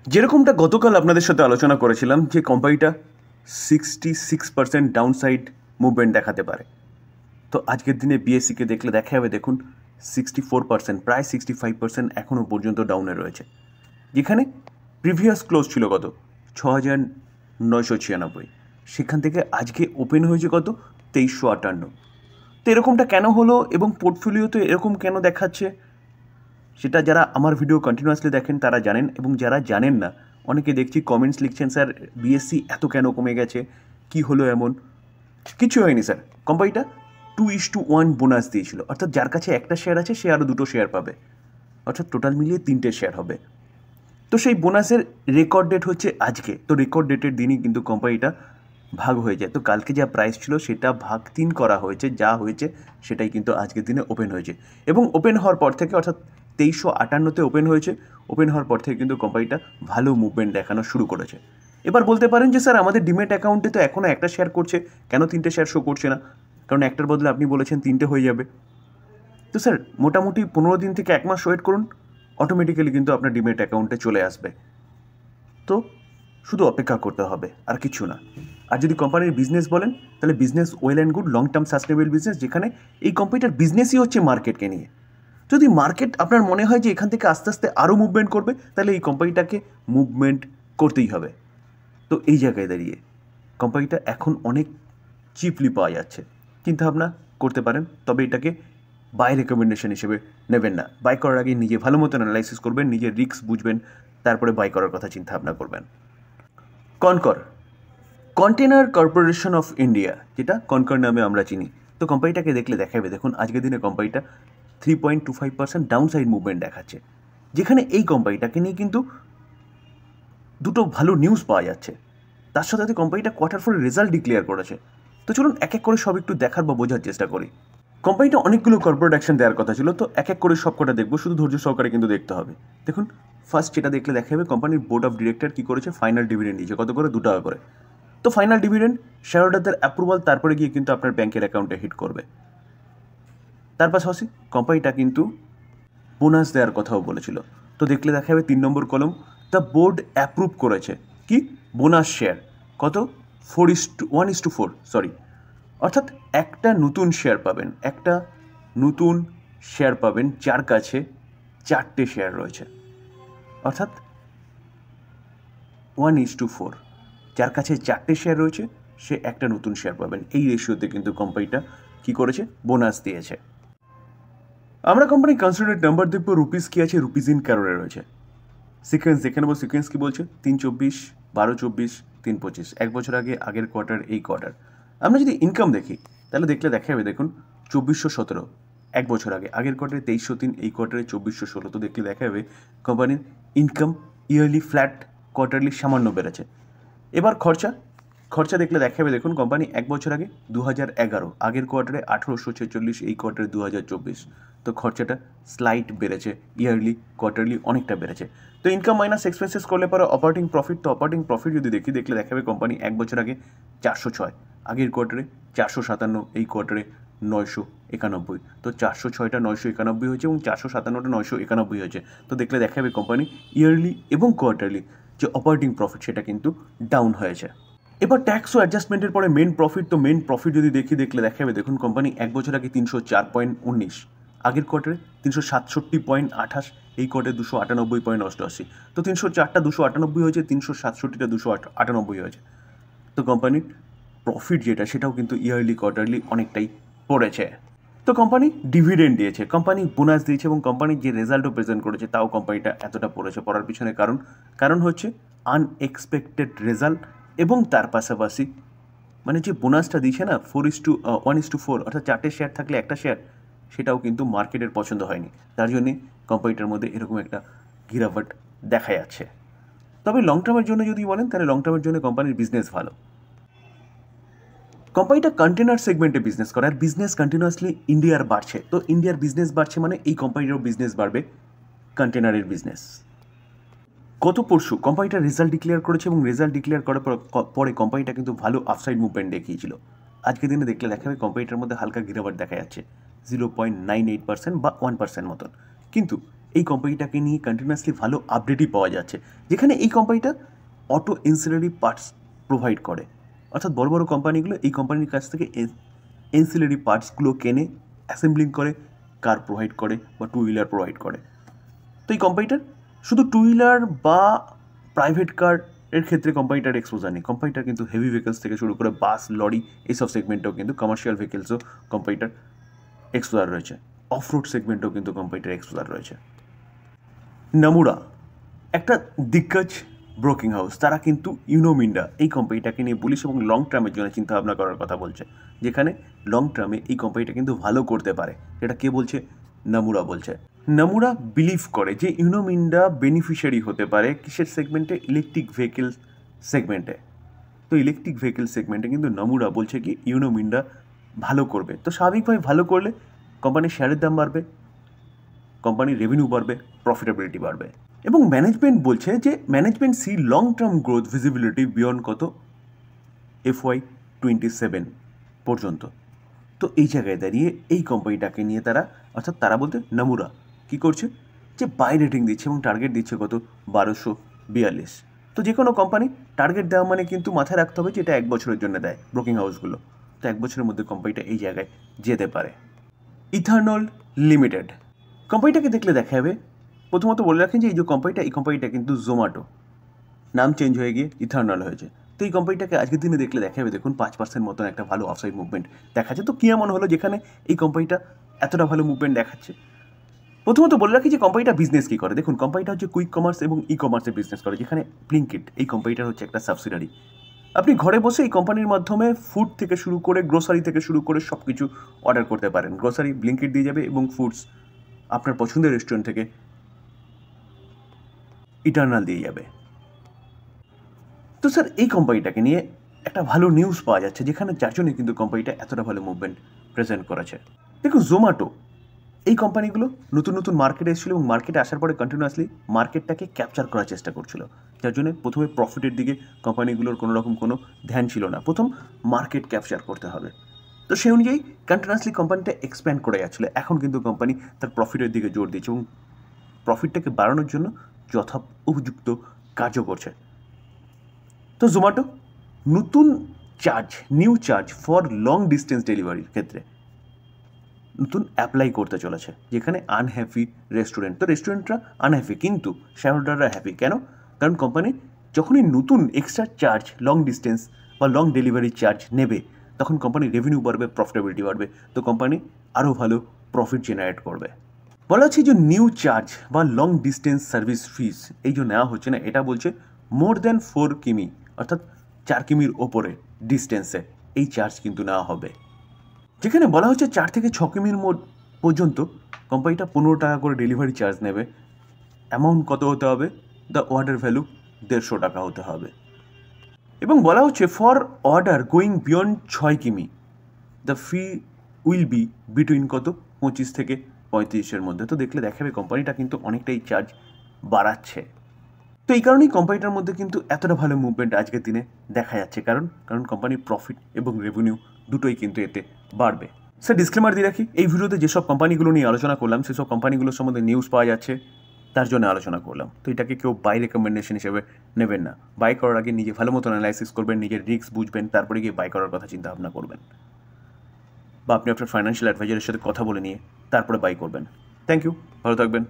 যেরকমটা গতকাল আপনাদের সাথে আলোচনা করেছিলাম যে কোম্পানিটা 66% ডাউনসাইড মুভমেন্ট দেখাতে পারে, তো আজকের দিনে বিএসসিকে দেখলে দেখা যাবে দেখুন 64%, প্রায় 65% এখনও পর্যন্ত ডাউনে রয়েছে, যেখানে প্রিভিয়াস ক্লোজ ছিল কত 6,996, সেখান থেকে আজকে ওপেন হয়েছে কত 2,358। তো এরকমটা কেন হলো এবং পোর্টফোলিওতে এরকম কেন দেখাচ্ছে সেটা যারা আমার ভিডিও কন্টিনিউয়াসলি দেখেন তারা জানেন, এবং যারা জানেন না অনেকে দেখছি কমেন্টস লিখছেন, স্যার বিএসসি এত কেন কমে গেছে, কি হলো এমন। কিছু হয়নি স্যার, কোম্পানিটা 2:1 বোনাস দিয়েছিল, অর্থাৎ যার কাছে একটা শেয়ার আছে সে আরও 2টো শেয়ার পাবে, অর্থাৎ টোটাল মিলিয়ে 3টে শেয়ার হবে। তো সেই বোনাসের রেকর্ড ডেট হচ্ছে আজকে, তো রেকর্ড ডেটের দিনই কিন্তু কোম্পানিটা ভাগ হয়ে যায়। তো কালকে যা প্রাইস ছিল সেটা ভাগ 3 করা হয়েছে, যা হয়েছে সেটাই কিন্তু আজকের দিনে ওপেন হয়েছে, এবং ওপেন হওয়ার পর থেকে অর্থাৎ 2358-তে ওপেন হয়েছে। ওপেন হওয়ার পর থেকে কিন্তু কোম্পানিটা ভালো মুভমেন্ট দেখানো শুরু করেছে। এবার বলতে পারেন যে স্যার আমাদের ডিমেট অ্যাকাউন্টে তো এখনও একটা শেয়ার করছে, কেন 3টে শেয়ার শো করছে না? কারণ একটার বদলে আপনি বলেছেন 3টে হয়ে যাবে। তো স্যার মোটামুটি 15 দিন থেকে 1 মাস ওয়েট করুন, অটোমেটিক্যালি কিন্তু আপনার ডিমেট অ্যাকাউন্টে চলে আসবে। তো শুধু অপেক্ষা করতে হবে, আর কিছু না। আর যদি কোম্পানির বিজনেস বলেন তাহলে business well and good, long term sustainable business, যেখানে এই কোম্পানিটার বিজনেসই হচ্ছে মার্কেটকে নিয়ে। যদি মার্কেট আপনার মনে হয় যে এখান থেকে আস্তে আস্তে আরও মুভমেন্ট করবে, তাহলে এই কোম্পানিটাকে মুভমেন্ট করতেই হবে। তো এই জায়গায় দাঁড়িয়ে কোম্পানিটা এখন অনেক চিপলি পাওয়া যাচ্ছে, চিন্তাভাবনা করতে পারেন, তবে এটাকে বাই রেকমেন্ডেশন হিসেবে নেবেন না। বাই করার আগে নিজে ভালো মতন অ্যানালাইসিস করবেন, নিজের রিস্ক বুঝবেন, তারপরে বাই করার কথা চিন্তাভাবনা করবেন। Conquer, container corporation of India, যেটা কনকর নামে আমরা চিনি, তো কোম্পানিটাকে দেখলে দেখাবে দেখুন আজকের দিনে কোম্পানিটা 3.25% ডাউনসাইড মুভমেন্ট দেখাচ্ছে, যেখানে এই কোম্পানিটাকে নিয়ে কিন্তু দুটো ভালো নিউজ পাওয়া যাচ্ছে। তার সাথে সাথে কোম্পানিটা কোয়ার্টার 4 রেজাল্ট ডিক্লেয়ার করেছে। তো চলুন এক এক করে সব একটু দেখার বা বোঝার চেষ্টা করি। কোম্পানিটা অনেকগুলো কর্পোরেট অ্যাকশন দেওয়ার কথা ছিল, তো এক এক করে সব কটা দেখবো, শুধু ধৈর্য সহকারে কিন্তু দেখতে হবে। দেখুন ফার্স্ট যেটা দেখলে দেখা যাবে কোম্পানির বোর্ড অফ ডিরেক্টর কী করেছে, ফাইনাল ডিভিডেন্ড দিয়েছে কত করে, 2 টাকা করে। তো ফাইনাল ডিভিডেন্ড শেয়ার হোল্ডারদের অ্যাপ্রুভাল, তারপরে গিয়ে কিন্তু আপনার ব্যাংকের অ্যাকাউন্টে হিট করবে। তার পাশাপাশি কোম্পানিটা কিন্তু বোনাস দেওয়ার কথাও বলেছিল। তো দেখলে দেখা যাবে 3 নম্বর কলম, দ্য বোর্ড অ্যাপ্রুভ করেছে কি বোনাস শেয়ার কত 1:4, সরি, অর্থাৎ একটা নতুন শেয়ার পাবেন, একটা নতুন শেয়ার পাবেন যার কাছে 4টে শেয়ার রয়েছে, অর্থাৎ 1:4, যার কাছে 4টে শেয়ার রয়েছে সে একটা নতুন শেয়ার পাবেন। এই রেশিওতে কিন্তু কোম্পানিটা কী করেছে, বোনাস দিয়েছে। আমরা কোম্পানি কনসিডারেড নাম্বার দেখবো, রুপিস কী আছে, রুপিস ইন ক্যারোরে রয়েছে। সিকোয়েন্স দেখে নেবো, সিকোয়েন্স কী বলছে, 3/24, 12/24, 3/25, 1 বছর আগে, আগের কোয়ার্টার, এই কোয়ার্টার। আমরা যদি ইনকাম দেখি তাহলে দেখলে দেখা যাবে দেখুন 2417 1 বছর আগে, আগের কোয়ার্টারে 2303, এই কোয়ার্টারে 2416। তো দেখলে দেখা যাবে কোম্পানির ইনকাম ইয়ারলি ফ্ল্যাট, কোয়ার্টারলি সামান্য বেড়েছে। এবার খরচা দেখলে দেখা যাবে দেখুন কোম্পানি 1 বছর আগে 2011, আগের কোয়ার্টারে 1846, এই কোয়ার্টারে 2024। তো খরচাটা স্লাইট বেড়েছে, ইয়ারলি কোয়ার্টারলি অনেকটা বেড়েছে। তো ইনকাম মাইনাস এক্সপেন্সেস করলে পরে অপারেটিং প্রফিট, তো অপারেটিং প্রফিট যদি দেখলে দেখা যাবে কোম্পানি 1 বছর আগে 406, আগের কোয়ার্টারে 457, এই কোয়ার্টারে 991। তো 406টা 991 হয়েছে এবং 457টা 991 হয়েছে। তো দেখলে দেখা যাবে কোম্পানি ইয়ারলি এবং কোয়ার্টারলি যে অপারেটিং প্রফিট সেটা কিন্তু ডাউন হয়েছে। এবার ট্যাক্স ও অ্যাডজাস্টমেন্টের পরে মেন প্রফিট, তো মেন প্রফিট যদি দেখলে দেখা যাবে দেখুন কোম্পানি 1 বছর আগে 304.19, আগের কোয়ার্টারে 367.28, এই কোয়ার্টারে 298.88। তো 304টা 298 হয়েছে, 367টা 298 হয়েছে। তো কোম্পানির প্রফিট যেটা সেটাও কিন্তু ইয়ারলি কোয়ার্টারলি অনেকটাই পড়েছে। তো কোম্পানি ডিভিডেন্ড দিয়েছে, কোম্পানি বোনাস দিয়েছে, এবং কোম্পানির যে রেজাল্টও প্রেজেন্ট করেছে তাও কোম্পানিটা এতটা পড়েছে। পড়ার পিছনে কারণ হচ্ছে আনএক্সপেক্টেড রেজাল্ট, এবং তার পাশাপাশি মানে যে বোনাসটা দিয়েছে না 1:4, অর্থাৎ 4টে শেয়ার থাকলে একটা শেয়ার, সেটাও কিন্তু মার্কেটের পছন্দ হয়নি, তার জন্যে কোম্পানিটার মধ্যে এরকম একটা গিরাবট দেখা যাচ্ছে। তবে লং টার্মের জন্য যদি বলেন তাহলে লং টার্মের জন্য কোম্পানির বিজনেস ভালো। কোম্পানিটা কন্টেনার সেগমেন্টে বিজনেস করে, আর বিজনেস কন্টিনিউয়াসলি ইন্ডিয়ার বাড়ছে। তো ইন্ডিয়ার বিজনেস বাড়ছে মানে এই কোম্পানিরও বিজনেস বাড়বে, কন্টেনারের বিজনেস। গত পরশু কোম্পানিটা রেজাল্ট ডিক্লেয়ার করেছে, এবং রেজাল্ট ডিক্লেয়ার করার পরে কোম্পানিটা কিন্তু ভালো আপসাইড মুভমেন্ট দেখিয়েছিল। আজকের দিনে দেখলে দেখা যাবে কোম্পানিটার মধ্যে হালকা গিরাবট দেখা যাচ্ছে, 0.98% বা 1% মতন। কিন্তু এই কোম্পানিটাকে নিয়ে কন্টিনিউয়াসলি ভালো আপডেটই পাওয়া যাচ্ছে, যেখানে এই কোম্পানিটা অটো এনসিলারি পার্টস প্রোভাইড করে। অর্থাৎ বড় বড় কোম্পানিগুলো এই কোম্পানির কাছ থেকে এনসিলারি পার্টসগুলো কেনে, অ্যাসেম্বলিং করে, কার প্রোভাইড করে বা টু হুইলার প্রোভাইড করে। তো এই কোম্পানিটার শুধু টু হুইলার বা প্রাইভেট কার এর ক্ষেত্রে কোম্পানিটার এক্সপোজার নেই। কোম্পানিটার কিন্তু হেভি ভেহিকলস থেকে শুরু করে বাস, লরি, এইসব সেগমেন্টেও কিন্তু কমার্শিয়াল ভেহিকলসও কোম্পানিটার এক্সপোজার রয়েছে। অফ রোড সেগমেন্টেও কিন্তু কোম্পানিটার এক্সপোজার রয়েছে। নামুরা একটা দিগ্গজ ব্রোকিং হাউস, তারা কিন্তু ইউনোমিন্ডা এই কোম্পানিটাকে নিয়ে বুলিশ এবং লং টার্মের জন্য চিন্তাভাবনা করার কথা বলছে, যেখানে লং টার্মে এই কোম্পানিটা কিন্তু ভালো করতে পারে। এটা কে বলছে? নামুরা বলছে। নামুরা বিলিভ করে যে ইউনোমিন্ডা বেনিফিশিয়ারি হতে পারে কিসের সেগমেন্টে? ইলেকট্রিক ভেহিকেল সেগমেন্টে। তো ইলেকট্রিক ভেহিকেল সেগমেন্টে কিন্তু নামুরা বলছে কি ইউনোমিন্ডা ভালো করবে। তো স্বাভাবিকভাবে ভালো করলে কোম্পানির শেয়ারের দাম বাড়বে, কোম্পানির রেভিনিউ বাড়বে, প্রফিটেবিলিটি বাড়বে। এবং ম্যানেজমেন্ট বলছে যে ম্যানেজমেন্ট সি long term growth visibility beyond কত? FY27 পর্যন্ত। তো এই জায়গায় দাঁড়িয়ে এই কোম্পানিটাকে নিয়ে তারা, অর্থাৎ তারা বলতে নামুরা কী করছে? যে বাই রেটিং দিচ্ছে এবং টার্গেট দিচ্ছে কত? 1242। তো যে কোনো কোম্পানি টার্গেট দেওয়া মানে কিন্তু মাথায় রাখতে হবে যে এটা 1 বছরের জন্য দেয় ব্রোকিং হাউসগুলো। তো 1 বছরের মধ্যে কোম্পানিটা এই জায়গায় যেতে পারে। ইথানল লিমিটেড কোম্পানিটাকে দেখলে দেখা যাবে, প্রথমত বলে রাখেন যে এই যে কোম্পানিটা, এই কোম্পানিটা কিন্তু জোম্যাটো, নাম চেঞ্জ হয়ে গিয়ে ইথানল হয়েছে। তো এই কোম্পানিটাকে আজকের দিনে দেখলে দেখা যাবে, দেখুন 5% মতন একটা ভালো অফসাইড মুভমেন্ট দেখাচ্ছে। তো কী এমন হলো যেখানে এই কোম্পানিটা এতটা ভালো মুভমেন্ট দেখাচ্ছে? প্রথমত বলে রাখি যে কোম্পানিটা বিজনেস কী করে। দেখুন কোম্পানিটা হচ্ছে কুইক কমার্স এবং ই কমার্সের বিজনেস করে, যেখানে ব্লিঙ্কিট এই কোম্পানিটার হচ্ছে একটা সাবসিডারি। আপনি ঘরে বসে এই কোম্পানির মাধ্যমে ফুড থেকে শুরু করে গ্রোসারি থেকে শুরু করে সব কিছু অর্ডার করতে পারেন। গ্রোসারি ব্লিঙ্কিট দিয়ে যাবে এবং ফুডস আপনার পছন্দের রেস্টুরেন্ট থেকে ইটার্নাল দিয়ে যাবে। তো স্যার এই কোম্পানিটাকে নিয়ে একটা ভালো নিউজ পাওয়া যাচ্ছে, যেখানে যার জন্য কিন্তু কোম্পানিটা এতটা ভালো মুভমেন্ট প্রেজেন্ট করেছে। দেখুন জোম্যাটো এই কোম্পানিগুলো নতুন নতুন মার্কেটে এসেছিলো এবং মার্কেটে আসার পরে কন্টিনিউয়াসলি মার্কেটটাকে ক্যাপচার করার চেষ্টা করছিল, যার জন্য প্রথমে প্রফিটের দিকে কোম্পানিগুলোর কোনো রকম কোনো ধ্যান ছিল না। প্রথম মার্কেট ক্যাপচার করতে হবে। তো সেই অনুযায়ী কন্টিনিউয়াসলি কোম্পানিটা এক্সপ্যান্ড করে যাচ্ছিলো। এখন কিন্তু কোম্পানি তার প্রফিটের দিকে জোর দিচ্ছে এবং প্রফিটটাকে বাড়ানোর জন্য উপযুক্ত কাজও করছে। তো জোম্যাটো নতুন new charge for long distance ডেলিভারির ক্ষেত্রে নতুন অ্যাপ্লাই করতে চলেছে, যেখানে আনহ্যাপি রেস্টুরেন্ট, তো রেস্টুরেন্টরা আনহ্যাপি কিন্তু শেয়ার হোল্ডাররা হ্যাপি। কেন? কারণ কোম্পানি যখনই নতুন এক্সট্রা চার্জ লং ডিস্টেন্স বা লং ডেলিভারি চার্জ নেবে, তখন কোম্পানির রেভিনিউ বাড়বে, প্রফিটেবিলিটি বাড়বে। তো কোম্পানি আরও ভালো প্রফিট জেনারেট করবে। বলা হচ্ছে যে নিউ চার্জ বা লং ডিস্টেন্স সার্ভিস ফিস এই যে নেওয়া হচ্ছে না, এটা বলছে মোর দ্যান 4 কিমি, অর্থাৎ 4 কিমির ওপরে ডিস্টেন্সে এই চার্জ কিন্তু নেওয়া হবে। যেখানে বলা হচ্ছে 4 থেকে 6 কিমির পর্যন্ত কোম্পানিটা 15 টাকা করে ডেলিভারি চার্জ নেবে। অ্যামাউন্ট কত হতে হবে? দ্য অর্ডার ভ্যালু 150 টাকা হতে হবে। এবং বলা হচ্ছে ফর অর্ডার গোয়িং বিয়ন্ড 6 কিমি the fee will be between কত? 25 থেকে 35-এর মধ্যে। তো দেখলে দেখাবে কোম্পানিটা কিন্তু অনেকটাই চার্জ বাড়াচ্ছে। তো এই কারণেই কোম্পানিটার মধ্যে কিন্তু এতটা ভালো মুভমেন্ট আজকের দিনে দেখা যাচ্ছে, কারণ কোম্পানির প্রফিট এবং রেভিনিউ দুটোই কিন্তু এতে বাড়বে। স্যার ডিসক্লেমার দিয়ে রাখি, এই ভিডিওতে যেসব কোম্পানিগুলো নিয়ে আলোচনা করলাম সেসব কোম্পানিগুলোর সম্বন্ধে নিউজ পাওয়া যাচ্ছে, তার জন্য আলোচনা করলাম। তো এটাকে কেউ বাই রেকমেন্ডেশন হিসেবে নেবেন না। বাই করার আগে নিজে ভালো মতো অ্যানালাইসিস করবেন, নিজের রিস্ক বুঝবেন, তারপরে গিয়ে বাই করার কথা চিন্তা ভাবনা করবেন, বা আপনি আপনার ফাইন্যান্সিয়াল অ্যাডভাইজারের সাথে কথা বলে নিয়ে তারপরে বাই করবেন। থ্যাংক ইউ, ভালো থাকবেন।